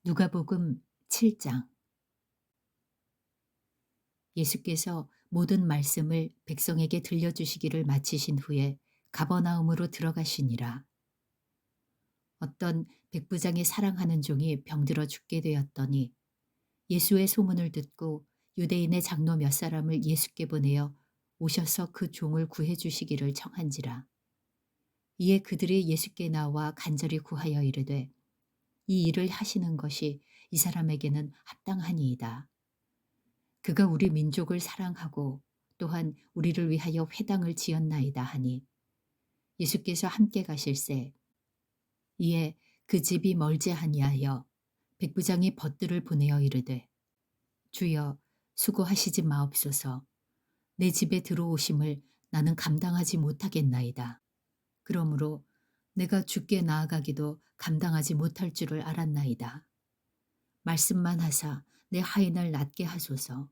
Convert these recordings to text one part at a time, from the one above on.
누가복음 7장. 예수께서 모든 말씀을 백성에게 들려주시기를 마치신 후에 가버나움으로 들어가시니라. 어떤 백부장이 사랑하는 종이 병들어 죽게 되었더니 예수의 소문을 듣고 유대인의 장로 몇 사람을 예수께 보내어 오셔서 그 종을 구해 주시기를 청한지라. 이에 그들이 예수께 나와 간절히 구하여 이르되 이 일을 하시는 것이 이 사람에게는 합당하니이다. 그가 우리 민족을 사랑하고 또한 우리를 위하여 회당을 지었나이다 하니 예수께서 함께 가실새 이에 그 집이 멀지 아니하여 백부장이 벗들을 보내어 이르되 주여 수고하시지 마옵소서. 내 집에 들어오심을 나는 감당하지 못하겠나이다. 그러므로 내가 주께 나아가기도 감당하지 못할 줄을 알았나이다. 말씀만 하사 내 하인을 낫게 하소서.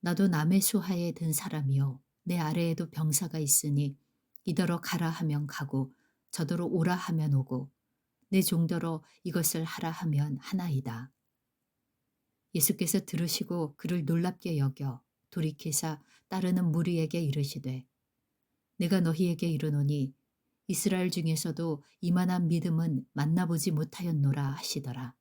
나도 남의 수하에 든 사람이요 내 아래에도 병사가 있으니 이더러 가라 하면 가고 저더러 오라 하면 오고 내 종더러 이것을 하라 하면 하나이다. 예수께서 들으시고 그를 놀랍게 여겨 돌이키사 따르는 무리에게 이르시되 내가 너희에게 이르노니 이스라엘 중에서도 이만한 믿음은 만나보지 못하였노라 하시더라.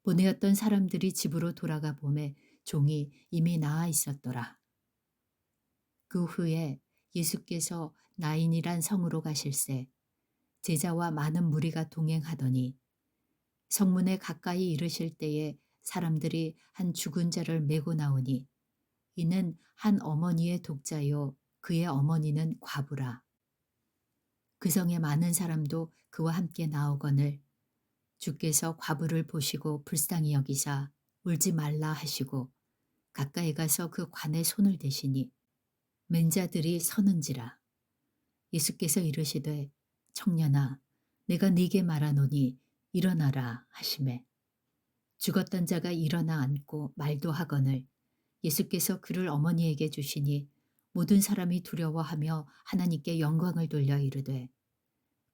보내었던 사람들이 집으로 돌아가 보매 종이 이미 나아 있었더라. 그 후에 예수께서 나인이란 성으로 가실새 제자와 많은 무리가 동행하더니 성문에 가까이 이르실 때에 사람들이 한 죽은 자를 메고 나오니 이는 한 어머니의 독자요 그의 어머니는 과부라. 그 성에 많은 사람도 그와 함께 나오거늘 주께서 과부를 보시고 불쌍히 여기사 울지 말라 하시고 가까이 가서 그 관에 손을 대시니 맨자들이 서는지라. 예수께서 이르시되 청년아 내가 네게 말하노니 일어나라 하시매 죽었던 자가 일어나 앉고 말도 하거늘 예수께서 그를 어머니에게 주시니 모든 사람이 두려워하며 하나님께 영광을 돌려 이르되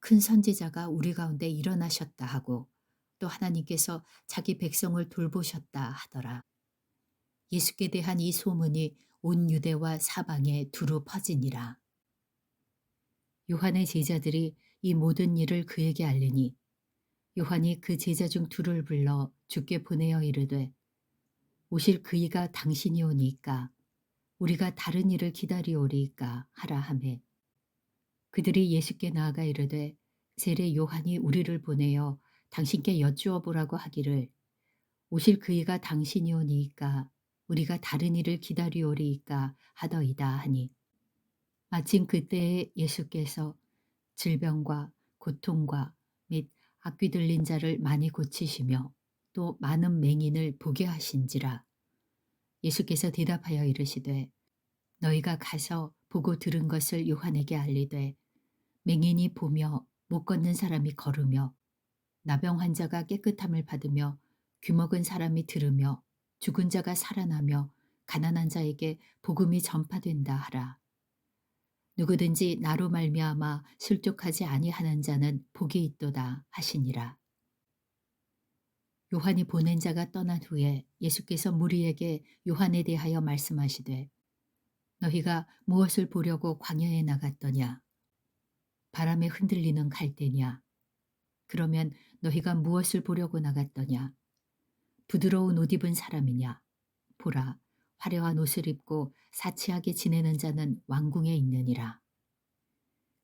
큰 선지자가 우리 가운데 일어나셨다 하고 또 하나님께서 자기 백성을 돌보셨다 하더라. 예수께 대한 이 소문이 온 유대와 사방에 두루 퍼지니라. 요한의 제자들이 이 모든 일을 그에게 알리니 요한이 그 제자 중 둘을 불러 주께 보내어 이르되 오실 그이가 당신이오니까 우리가 다른 일을 기다리오리이까 하라 하매 그들이 예수께 나아가 이르되 세례 요한이 우리를 보내어 당신께 여쭈어 보라고 하기를 오실 그이가 당신이오니까 우리가 다른 일을 기다리오리이까 하더이다 하니 마침 그때에 예수께서 질병과 고통과 및 악귀 들린 자를 많이 고치시며 또 많은 맹인을 보게 하신지라. 예수께서 대답하여 이르시되 너희가 가서 보고 들은 것을 요한에게 알리되 맹인이 보며 못 걷는 사람이 걸으며 나병 환자가 깨끗함을 받으며 귀먹은 사람이 들으며 죽은 자가 살아나며 가난한 자에게 복음이 전파된다 하라. 누구든지 나로 말미암아 실족하지 아니하는 자는 복이 있도다 하시니라. 요한이 보낸 자가 떠난 후에 예수께서 무리에게 요한에 대하여 말씀하시되 너희가 무엇을 보려고 광야에 나갔더냐? 바람에 흔들리는 갈대냐? 그러면 너희가 무엇을 보려고 나갔더냐? 부드러운 옷 입은 사람이냐? 보라, 화려한 옷을 입고 사치하게 지내는 자는 왕궁에 있느니라.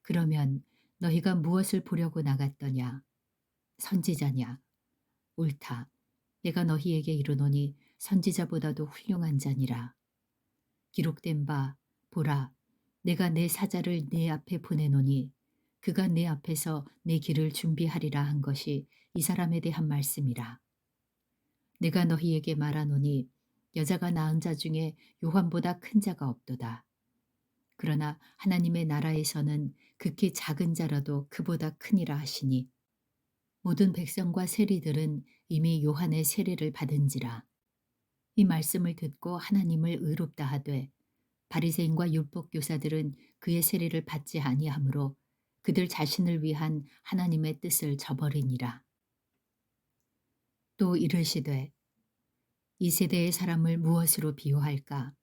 그러면 너희가 무엇을 보려고 나갔더냐? 선지자냐? 옳다. 내가 너희에게 이르노니 선지자보다도 훌륭한 자니라. 기록된 바 보라, 내가 내 사자를 네 앞에 보내노니 그가 내 앞에서 내 길을 준비하리라 한 것이 이 사람에 대한 말씀이라. 내가 너희에게 말하노니 여자가 낳은 자 중에 요한보다 큰 자가 없도다. 그러나 하나님의 나라에서는 극히 작은 자라도 그보다 크니라 하시니 모든 백성과 세리들은 이미 요한의 세례를 받은지라. 이 말씀을 듣고 하나님을 의롭다 하되 바리새인과 율법 교사들은 그의 세례를 받지 아니하므로 그들 자신을 위한 하나님의 뜻을 저버리니라. 또 이르시되 이 세대의 사람을 무엇으로 비유할까?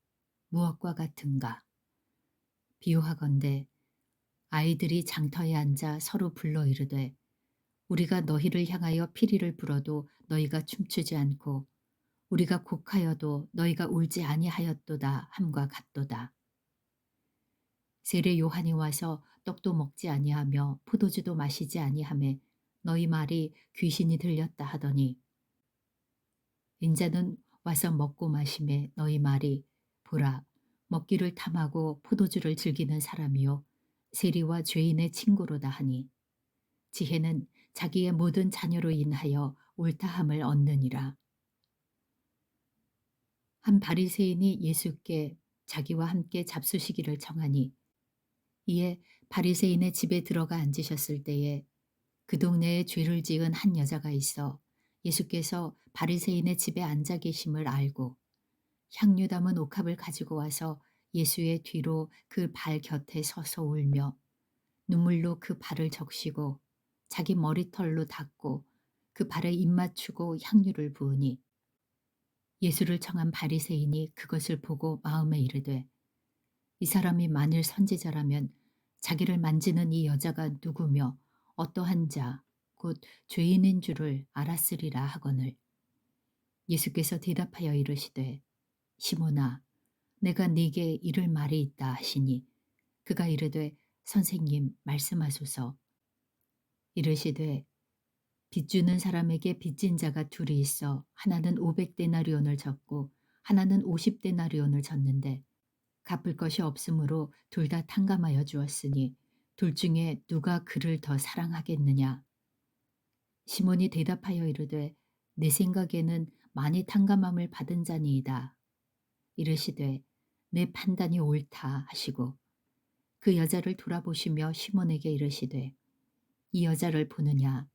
무엇과 같은가? 비유하건대 아이들이 장터에 앉아 서로 불러 이르되 우리가 너희를 향하여 피리를 불어도 너희가 춤추지 않고 우리가 곡하여도 너희가 울지 아니하였도다 함과 같도다. 세례 요한이 와서 떡도 먹지 아니하며 포도주도 마시지 아니하매 너희 말이 귀신이 들렸다 하더니 인자는 와서 먹고 마시매 너희 말이 보라 먹기를 탐하고 포도주를 즐기는 사람이요 세리와 죄인의 친구로다 하니 지혜는 자기의 모든 자녀로 인하여 옳다함을 얻느니라. 한 바리새인이 예수께 자기와 함께 잡수시기를 청하니 이에 바리새인의 집에 들어가 앉으셨을 때에 그 동네에 죄를 지은 한 여자가 있어 예수께서 바리새인의 집에 앉아 계심을 알고 향유 담은 옥합을 가지고 와서 예수의 뒤로 그 발 곁에 서서 울며 눈물로 그 발을 적시고 자기 머리털로 닦고 그 발에 입 맞추고 향유를 부으니 예수를 청한 바리새인이 그것을 보고 마음에 이르되 이 사람이 만일 선지자라면 자기를 만지는 이 여자가 누구며 어떠한 자 곧 죄인인 줄을 알았으리라 하거늘 예수께서 대답하여 이르시되 시몬아 내가 네게 이를 말이 있다 하시니 그가 이르되 선생님 말씀하소서 이르시되 빚주는 사람에게 빚진 자가 둘이 있어 하나는 500데나리온을 졌고 하나는 50데나리온을 졌는데 갚을 것이 없으므로 둘 다 탕감하여 주었으니 둘 중에 누가 그를 더 사랑하겠느냐. 시몬이 대답하여 이르되 내 생각에는 많이 탕감함을 받은 자니이다. 이르시되 내 판단이 옳다 하시고 그 여자를 돌아보시며 시몬에게 이르시되 이 여자를 보느냐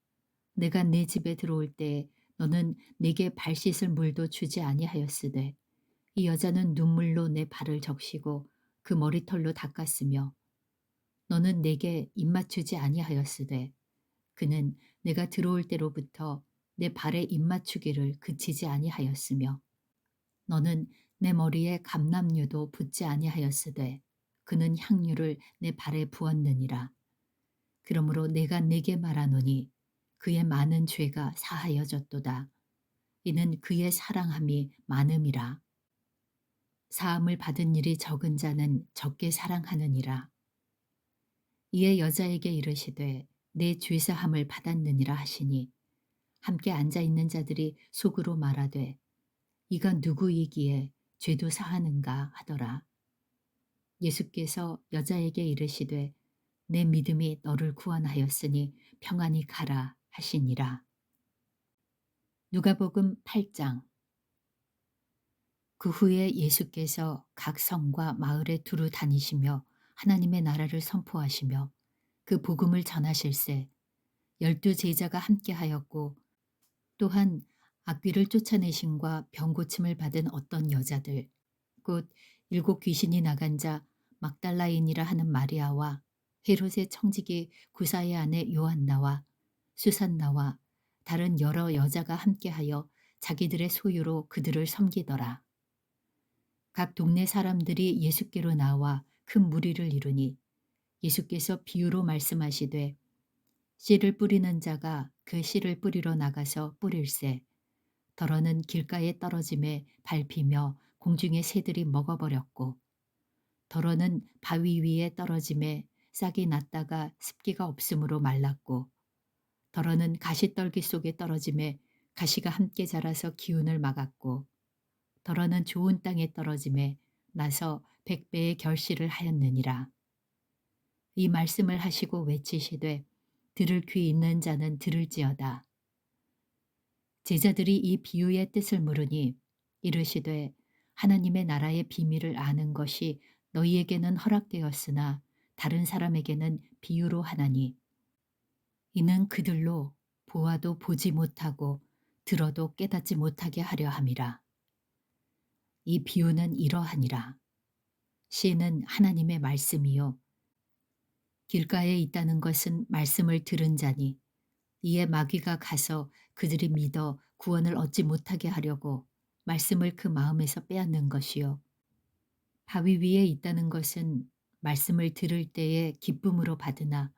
내가 네 집에 들어올 때 너는 내게 발 씻을 물도 주지 아니하였으되 이 여자는 눈물로 내 발을 적시고 그 머리털로 닦았으며 너는 내게 입맞추지 아니하였으되 그는 내가 들어올 때로부터 내 발에 입맞추기를 그치지 아니하였으며 너는 내 머리에 감람류도 붓지 아니하였으되 그는 향유를 내 발에 부었느니라. 그러므로 내가 네게 말하노니 그의 많은 죄가 사하여졌도다. 이는 그의 사랑함이 많음이라. 사함을 받은 일이 적은 자는 적게 사랑하느니라. 이에 여자에게 이르시되 내 죄사함을 받았느니라 하시니 함께 앉아 있는 자들이 속으로 말하되 이가 누구이기에 죄도 사하는가 하더라. 예수께서 여자에게 이르시되 내 믿음이 너를 구원하였으니 평안히 가라 하시니라. 누가복음 8장. 그 후에 예수께서 각 성과 마을에 두루 다니시며 하나님의 나라를 선포하시며 그 복음을 전하실세 12 제자가 함께하였고 또한 악귀를 쫓아내심과 병 고침을 받은 어떤 여자들 곧 7 귀신이 나간 자 막달라인이라 하는 마리아와 헤롯의 청지기 구사의 아내 요한나와 수산나와 다른 여러 여자가 함께하여 자기들의 소유로 그들을 섬기더라. 각 동네 사람들이 예수께로 나와 큰 무리를 이루니 예수께서 비유로 말씀하시되 씨를 뿌리는 자가 그 씨를 뿌리러 나가서 뿌릴새 더러는 길가에 떨어짐에 밟히며 공중의 새들이 먹어버렸고 더러는 바위 위에 떨어짐에 싹이 났다가 습기가 없으므로 말랐고 더러는 가시떨기 속에 떨어짐에 가시가 함께 자라서 기운을 막았고 더러는 좋은 땅에 떨어짐에 나서 100배의 결실을 하였느니라. 이 말씀을 하시고 외치시되 들을 귀 있는 자는 들을지어다. 제자들이 이 비유의 뜻을 물으니 이르시되 하나님의 나라의 비밀을 아는 것이 너희에게는 허락되었으나 다른 사람에게는 비유로 하나니 이는 그들로 보아도 보지 못하고 들어도 깨닫지 못하게 하려 함이라. 이 비유는 이러하니라. 씨는 하나님의 말씀이요 길가에 있다는 것은 말씀을 들은 자니 이에 마귀가 가서 그들이 믿어 구원을 얻지 못하게 하려고 말씀을 그 마음에서 빼앗는 것이요. 바위 위에 있다는 것은 말씀을 들을 때에 기쁨으로 받으나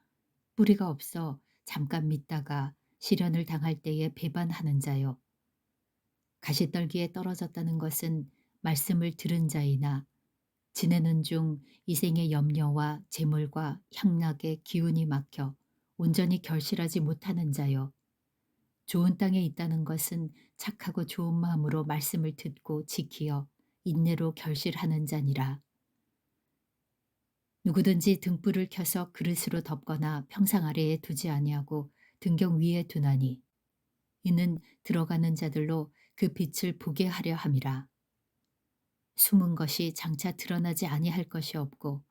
뿌리가 없어 잠깐 믿다가 시련을 당할 때에 배반하는 자요. 가시떨기에 떨어졌다는 것은 말씀을 들은 자이나 지내는 중 이생의 염려와 재물과 향락의 기운이 막혀 온전히 결실하지 못하는 자요. 좋은 땅에 있다는 것은 착하고 좋은 마음으로 말씀을 듣고 지키어 인내로 결실하는 자니라. 누구든지 등불을 켜서 그릇으로 덮거나 평상 아래에 두지 아니하고 등경 위에 두나니 이는 들어가는 자들로 그 빛을 보게 하려 함이라. 숨은 것이 장차 드러나지 아니할 것이 없고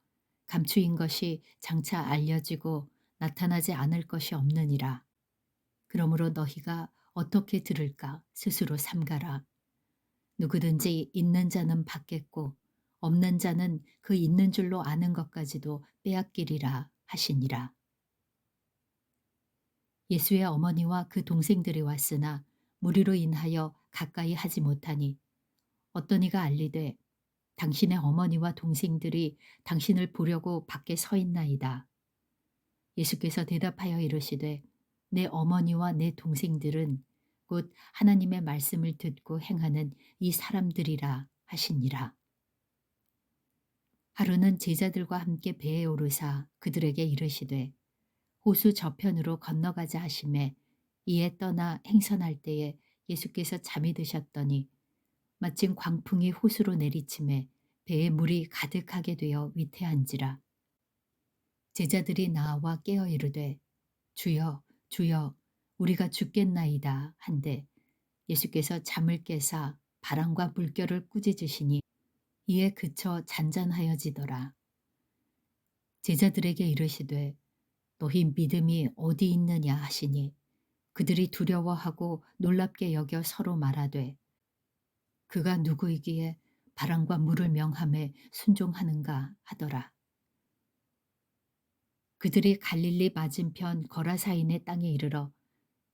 감추인 것이 장차 알려지고 나타나지 않을 것이 없느니라. 그러므로 너희가 어떻게 들을까 스스로 삼가라. 누구든지 있는 자는 받겠고 없는 자는 그 있는 줄로 아는 것까지도 빼앗기리라 하시니라. 예수의 어머니와 그 동생들이 왔으나 무리로 인하여 가까이 하지 못하니 어떤 이가 알리되 당신의 어머니와 동생들이 당신을 보려고 밖에 서 있나이다. 예수께서 대답하여 이르시되 내 어머니와 내 동생들은 곧 하나님의 말씀을 듣고 행하는 이 사람들이라 하시니라. 하루는 제자들과 함께 배에 오르사 그들에게 이르시되 호수 저편으로 건너가자 하시매 이에 떠나 행선할 때에 예수께서 잠이 드셨더니 마침 광풍이 호수로 내리침에 배에 물이 가득하게 되어 위태한지라. 제자들이 나와 깨어 이르되 주여 주여 우리가 죽겠나이다 한데 예수께서 잠을 깨사 바람과 물결을 꾸짖으시니 이에 그쳐 잔잔하여지더라. 제자들에게 이르시되 너희 믿음이 어디 있느냐 하시니 그들이 두려워하고 놀랍게 여겨 서로 말하되 그가 누구이기에 바람과 물을 명함에 순종하는가 하더라. 그들이 갈릴리 맞은편 거라사인의 땅에 이르러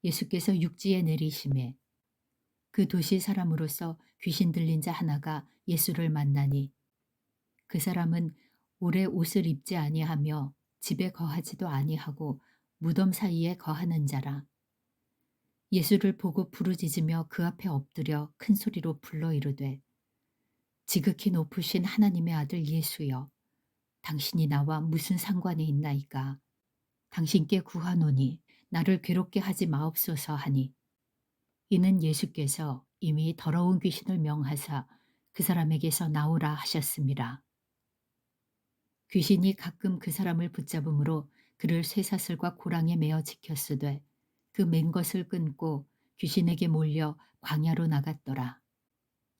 예수께서 육지에 내리심에 그 도시 사람으로서 귀신 들린 자 하나가 예수를 만나니 그 사람은 오래 옷을 입지 아니하며 집에 거하지도 아니하고 무덤 사이에 거하는 자라. 예수를 보고 부르짖으며 그 앞에 엎드려 큰 소리로 불러 이르되 지극히 높으신 하나님의 아들 예수여 당신이 나와 무슨 상관이 있나이까. 당신께 구하노니 나를 괴롭게 하지 마옵소서 하니 이는 예수께서 이미 더러운 귀신을 명하사 그 사람에게서 나오라 하셨습니다. 귀신이 가끔 그 사람을 붙잡음으로 그를 쇠사슬과 고랑에 매어 지켰으되 그 맨 것을 끊고 귀신에게 몰려 광야로 나갔더라.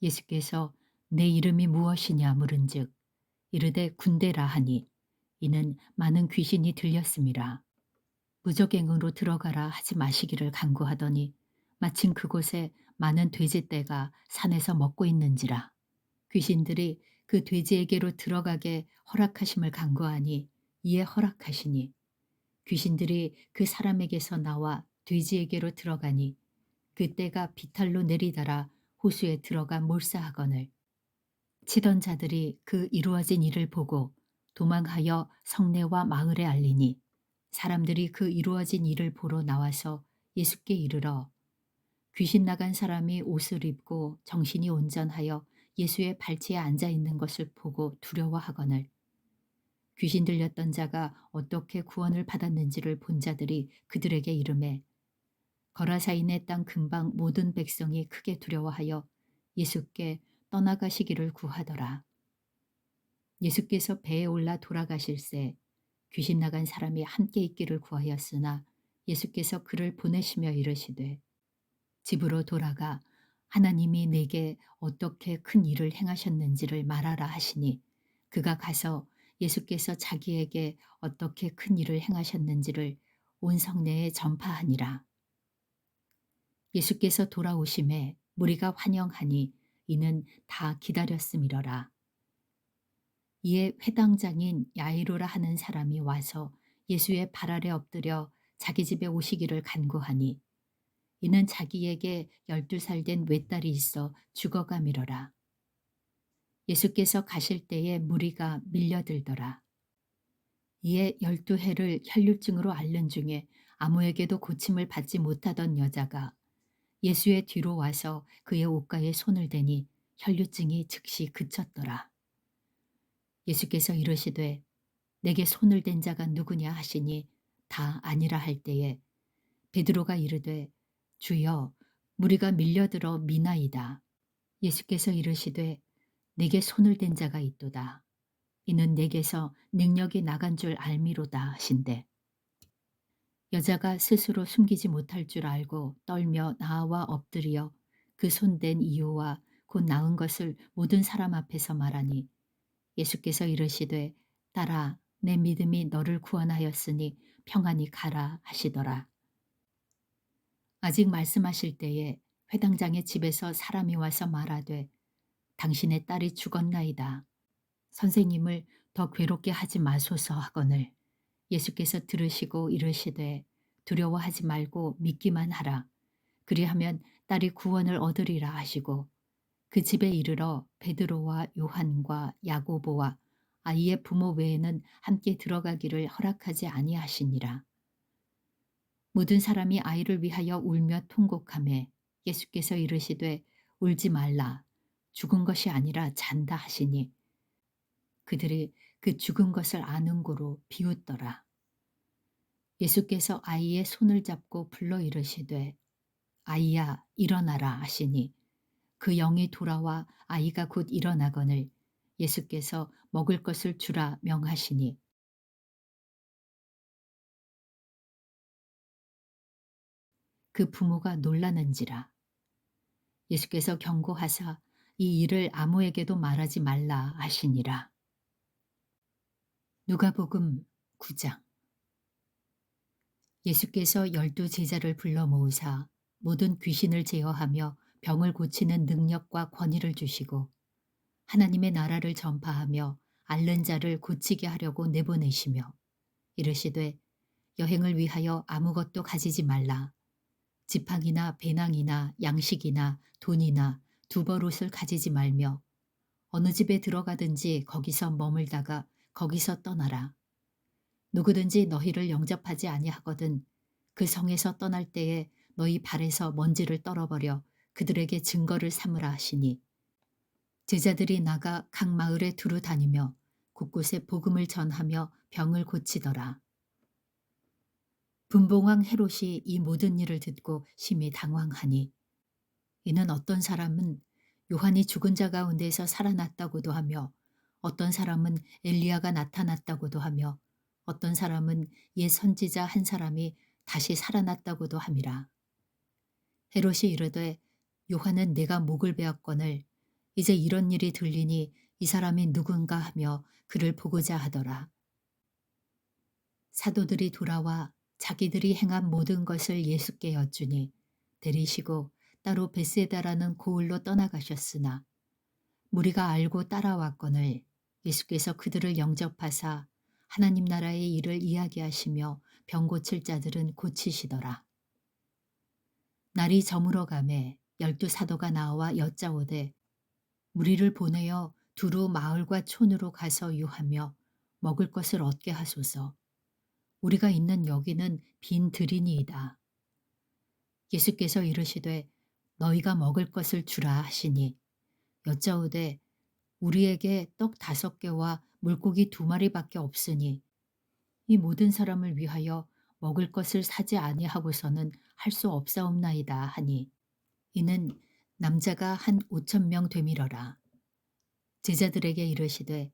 예수께서 내 이름이 무엇이냐 물은즉 이르되 군대라 하니 이는 많은 귀신이 들렸음이라. 무적행으로 들어가라 하지 마시기를 간구하더니 마침 그곳에 많은 돼지떼가 산에서 먹고 있는지라. 귀신들이 그 돼지에게로 들어가게 허락하심을 간구하니 이에 허락하시니 귀신들이 그 사람에게서 나와 돼지에게로 들어가니 그 떼가 비탈로 내리달아 호수에 들어가 몰사하거늘 치던 자들이 그 이루어진 일을 보고 도망하여 성내와 마을에 알리니 사람들이 그 이루어진 일을 보러 나와서 예수께 이르러 귀신 나간 사람이 옷을 입고 정신이 온전하여 예수의 발치에 앉아 있는 것을 보고 두려워하거늘 귀신 들렸던 자가 어떻게 구원을 받았는지를 본 자들이 그들에게 이르매 거라사인의 땅 근방 모든 백성이 크게 두려워하여 예수께 떠나가시기를 구하더라. 예수께서 배에 올라 돌아가실새 귀신 나간 사람이 함께 있기를 구하였으나 예수께서 그를 보내시며 이르시되 집으로 돌아가 하나님이 내게 어떻게 큰 일을 행하셨는지를 말하라 하시니 그가 가서 예수께서 자기에게 어떻게 큰 일을 행하셨는지를 온 성내에 전파하니라. 예수께서 돌아오심에 무리가 환영하니 이는 다 기다렸음이러라. 이에 회당장인 야이로라 하는 사람이 와서 예수의 발 아래 엎드려 자기 집에 오시기를 간구하니 이는 자기에게 12살 된 외딸이 있어 죽어가미러라. 예수께서 가실 때에 무리가 밀려들더라. 이에 12해를 혈류증으로 앓는 중에 아무에게도 고침을 받지 못하던 여자가 예수의 뒤로 와서 그의 옷가에 손을 대니 혈류증이 즉시 그쳤더라. 예수께서 이르시되 내게 손을 댄 자가 누구냐 하시니 다 아니라 할 때에 베드로가 이르되 주여 무리가 밀려들어 미나이다. 예수께서 이르시되 내게 손을 댄 자가 있도다. 이는 내게서 능력이 나간 줄 알미로다 하신대. 여자가 스스로 숨기지 못할 줄 알고 떨며 나와 엎드려 그 손댄 이유와 곧 나은 것을 모든 사람 앞에서 말하니 예수께서 이르시되 딸아 내 믿음이 너를 구원하였으니 평안히 가라 하시더라. 아직 말씀하실 때에 회당장의 집에서 사람이 와서 말하되 당신의 딸이 죽었나이다. 선생님을 더 괴롭게 하지 마소서 하거늘 예수께서 들으시고 이르시되 두려워하지 말고 믿기만 하라. 그리하면 딸이 구원을 얻으리라 하시고 그 집에 이르러 베드로와 요한과 야고보와 아이의 부모 외에는 함께 들어가기를 허락하지 아니하시니라. 모든 사람이 아이를 위하여 울며 통곡하매 예수께서 이르시되 울지 말라. 죽은 것이 아니라 잔다 하시니 그들이 그 죽은 것을 아는 고로 비웃더라. 예수께서 아이의 손을 잡고 불러 이르시되 아이야 일어나라 하시니 그 영이 돌아와 아이가 곧 일어나거늘 예수께서 먹을 것을 주라 명하시니 그 부모가 놀라는지라. 예수께서 경고하사 이 일을 아무에게도 말하지 말라 하시니라. 누가복음 9장. 예수께서 12 제자를 불러 모으사 모든 귀신을 제어하며 병을 고치는 능력과 권위를 주시고 하나님의 나라를 전파하며 앓는 자를 고치게 하려고 내보내시며 이르시되 여행을 위하여 아무것도 가지지 말라. 지팡이나 배낭이나 양식이나 돈이나 두벌옷을 가지지 말며 어느 집에 들어가든지 거기서 머물다가 거기서 떠나라. 누구든지 너희를 영접하지 아니하거든 그 성에서 떠날 때에 너희 발에서 먼지를 떨어버려 그들에게 증거를 삼으라 하시니 제자들이 나가 각 마을에 두루 다니며 곳곳에 복음을 전하며 병을 고치더라. 분봉왕 헤롯이 이 모든 일을 듣고 심히 당황하니 이는 어떤 사람은 요한이 죽은 자 가운데서 살아났다고도 하며 어떤 사람은 엘리야가 나타났다고도 하며 어떤 사람은 옛 선지자 한 사람이 다시 살아났다고도 함이라. 헤롯이 이르되 요한은 내가 목을 베었거늘 이제 이런 일이 들리니 이 사람이 누군가 하며 그를 보고자 하더라. 사도들이 돌아와 자기들이 행한 모든 것을 예수께 여쭈니 데리시고 따로 벳세다라는 고을로 떠나가셨으나 무리가 알고 따라왔거늘 예수께서 그들을 영접하사 하나님 나라의 일을 이야기하시며 병 고칠 자들은 고치시더라. 날이 저물어 가매 12 사도가 나와 여짜오되 무리를 보내어 두루 마을과 촌으로 가서 유하며 먹을 것을 얻게 하소서. 우리가 있는 여기는 빈 들이니이다. 예수께서 이르시되 너희가 먹을 것을 주라 하시니 여짜오되 우리에게 떡 5개와 물고기 2마리밖에 없으니 이 모든 사람을 위하여 먹을 것을 사지 아니하고서는 할 수 없사옵나이다 하니 이는 남자가 한 5,000명 되밀어라. 제자들에게 이르시되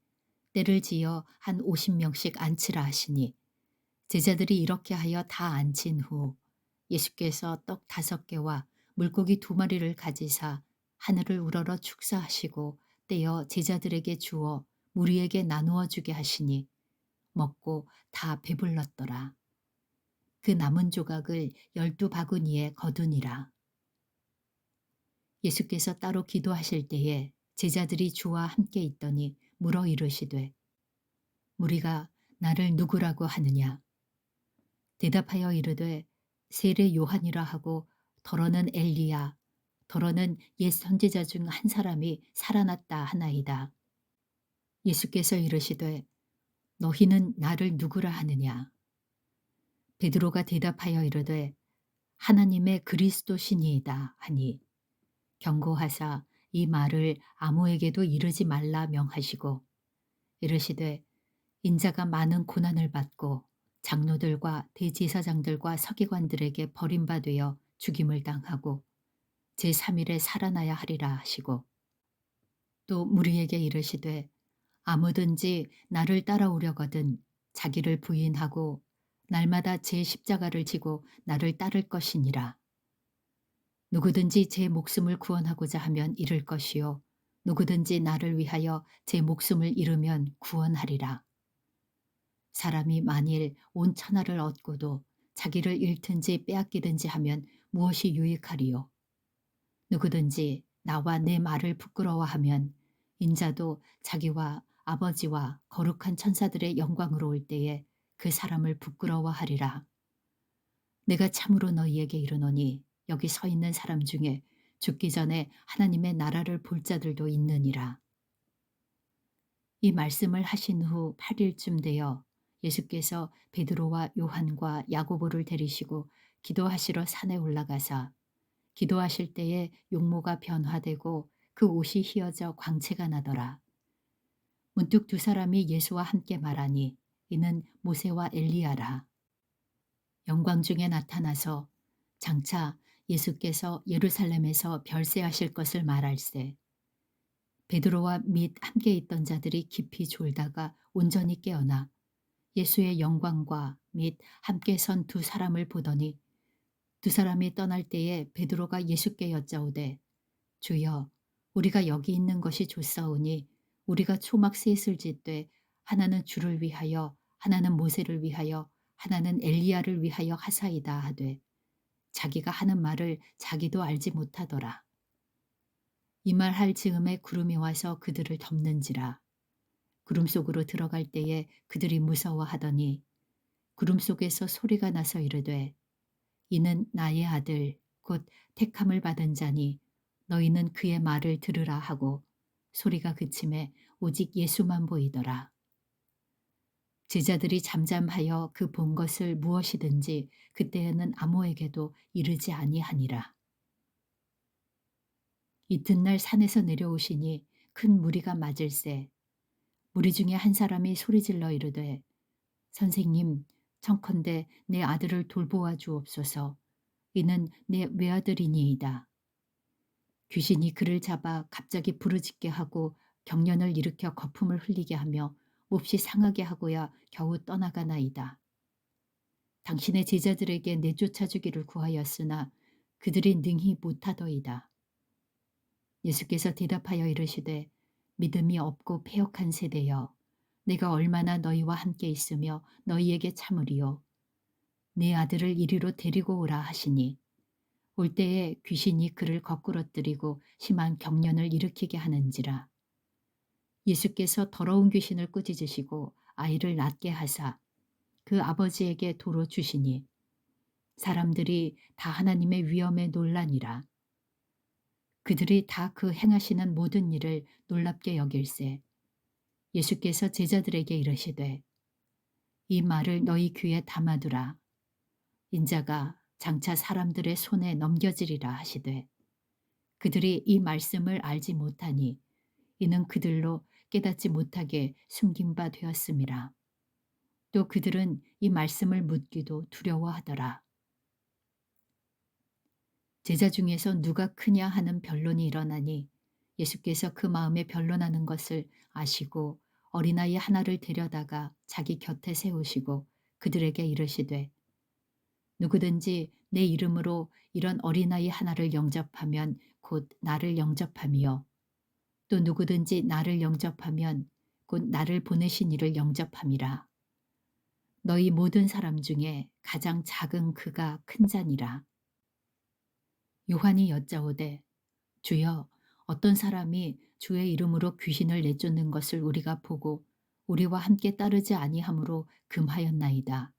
때를 지어 한 50명씩 앉히라 하시니 제자들이 이렇게 하여 다 앉힌 후 예수께서 떡 5개와 물고기 2마리를 가지사 하늘을 우러러 축사하시고 떼어 제자들에게 주어 무리에게 나누어 주게 하시니 먹고 다 배불렀더라. 그 남은 조각을 12바구니에 거두니라. 예수께서 따로 기도하실 때에 제자들이 주와 함께 있더니 물어 이르시되 무리가 나를 누구라고 하느냐. 대답하여 이르되 세례 요한이라 하고 더러는 엘리야 더러는 옛 선지자 중 한 사람이 살아났다 하나이다. 예수께서 이르시되 너희는 나를 누구라 하느냐. 베드로가 대답하여 이르되 하나님의 그리스도시니이다 하니 경고하사 이 말을 아무에게도 이르지 말라 명하시고 이르시되 인자가 많은 고난을 받고 장로들과 대제사장들과 서기관들에게 버림받되어 죽임을 당하고 제3일에 살아나야 하리라 하시고 또 무리에게 이르시되 아무든지 나를 따라오려거든 자기를 부인하고 날마다 제 십자가를 지고 나를 따를 것이니라. 누구든지 제 목숨을 구원하고자 하면 잃을 것이요 누구든지 나를 위하여 제 목숨을 잃으면 구원하리라. 사람이 만일 온 천하를 얻고도 자기를 잃든지 빼앗기든지 하면 무엇이 유익하리요. 누구든지 나와 내 말을 부끄러워하면 인자도 자기와 아버지와 거룩한 천사들의 영광으로 올 때에 그 사람을 부끄러워하리라. 내가 참으로 너희에게 이르노니 여기 서 있는 사람 중에 죽기 전에 하나님의 나라를 볼 자들도 있느니라. 이 말씀을 하신 후 8일쯤 되어 예수께서 베드로와 요한과 야고보를 데리시고 기도하시러 산에 올라가사 기도하실 때에 용모가 변화되고 그 옷이 휘어져 광채가 나더라. 문득 두 사람이 예수와 함께 말하니 이는 모세와 엘리야라. 영광 중에 나타나서 장차 예수께서 예루살렘에서 별세하실 것을 말할세. 베드로와 및 함께 있던 자들이 깊이 졸다가 온전히 깨어나 예수의 영광과 및 함께 선 두 사람을 보더니 두 사람이 떠날 때에 베드로가 예수께 여짜오되 주여 우리가 여기 있는 것이 좋사오니 우리가 초막 셋을 짓되 하나는 주를 위하여 하나는 모세를 위하여 하나는 엘리야를 위하여 하사이다 하되 자기가 하는 말을 자기도 알지 못하더라. 이 말 할 즈음에 구름이 와서 그들을 덮는지라. 구름 속으로 들어갈 때에 그들이 무서워하더니 구름 속에서 소리가 나서 이르되 이는 나의 아들 곧 택함을 받은 자니 너희는 그의 말을 들으라 하고 소리가 그침에 오직 예수만 보이더라. 제자들이 잠잠하여 그 본 것을 무엇이든지 그때에는 아무에게도 이르지 아니하니라. 이튿날 산에서 내려오시니 큰 무리가 맞을세. 무리 중에 한 사람이 소리질러 이르되 선생님 청컨대 내 아들을 돌보아 주옵소서. 이는 내 외아들이니이다. 귀신이 그를 잡아 갑자기 부르짖게 하고 경련을 일으켜 거품을 흘리게 하며 몹시 상하게 하고야 겨우 떠나가나이다. 당신의 제자들에게 내쫓아 주기를 구하였으나 그들이 능히 못하더이다. 예수께서 대답하여 이르시되 믿음이 없고 패역한 세대여 내가 얼마나 너희와 함께 있으며 너희에게 참으리요. 내 아들을 이리로 데리고 오라 하시니 올 때에 귀신이 그를 거꾸러뜨리고 심한 경련을 일으키게 하는지라. 예수께서 더러운 귀신을 꾸짖으시고 아이를 낫게 하사 그 아버지에게 도로 주시니 사람들이 다 하나님의 위엄에 놀라니라. 그들이 다 그 행하시는 모든 일을 놀랍게 여길세. 예수께서 제자들에게 이르시되 이 말을 너희 귀에 담아두라. 인자가 장차 사람들의 손에 넘겨지리라 하시되 그들이 이 말씀을 알지 못하니 이는 그들로 깨닫지 못하게 숨긴 바 되었음이라. 또 그들은 이 말씀을 묻기도 두려워하더라. 제자 중에서 누가 크냐 하는 변론이 일어나니 예수께서 그 마음에 변론하는 것을 아시고 어린아이 하나를 데려다가 자기 곁에 세우시고 그들에게 이르시되 누구든지 내 이름으로 이런 어린아이 하나를 영접하면 곧 나를 영접함이요 또 누구든지 나를 영접하면 곧 나를 보내신 이를 영접함이라. 너희 모든 사람 중에 가장 작은 그가 큰 자니라. 요한이 여짜오되 주여 어떤 사람이 주의 이름으로 귀신을 내쫓는 것을 우리가 보고 우리와 함께 따르지 아니하므로 금하였나이다.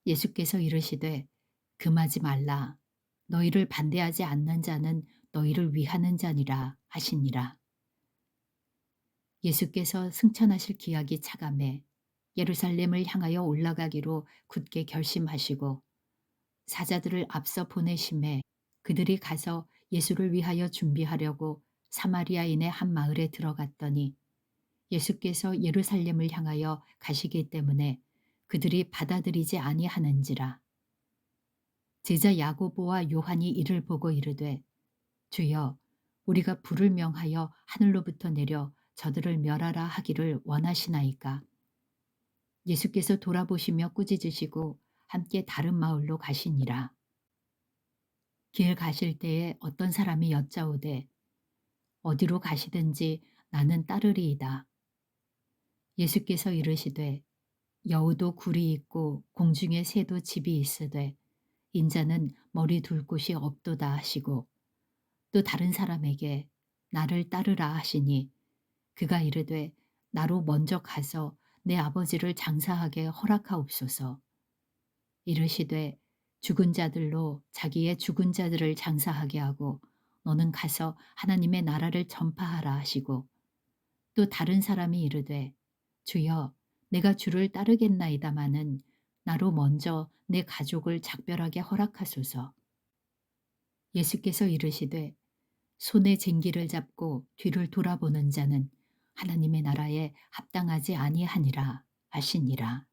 예수께서 이르시되 금하지 말라. 너희를 반대하지 않는 자는 너희를 위하는 자니라 하시니라. 예수께서 승천하실 기약이 차감해 예루살렘을 향하여 올라가기로 굳게 결심하시고 사자들을 앞서 보내심에 그들이 가서 예수를 위하여 준비하려고 사마리아인의 한 마을에 들어갔더니 예수께서 예루살렘을 향하여 가시기 때문에 그들이 받아들이지 아니하는지라. 제자 야고보와 요한이 이를 보고 이르되 주여 우리가 불을 명하여 하늘로부터 내려 저들을 멸하라 하기를 원하시나이까. 예수께서 돌아보시며 꾸짖으시고 함께 다른 마을로 가시니라. 길 가실 때에 어떤 사람이 여짜오되 어디로 가시든지 나는 따르리이다. 예수께서 이르시되 여우도 굴이 있고 공중에 새도 집이 있으되 인자는 머리 둘 곳이 없도다 하시고 또 다른 사람에게 나를 따르라 하시니 그가 이르되 나로 먼저 가서 내 아버지를 장사하게 허락하옵소서. 이르시되 죽은 자들로 자기의 죽은 자들을 장사하게 하고 너는 가서 하나님의 나라를 전파하라 하시고 또 다른 사람이 이르되 주여 내가 주를 따르겠나이다마는 나로 먼저 내 가족을 작별하게 허락하소서. 예수께서 이르시되 손에 쟁기를 잡고 뒤를 돌아보는 자는 하나님의 나라에 합당하지 아니하니라 하시니라.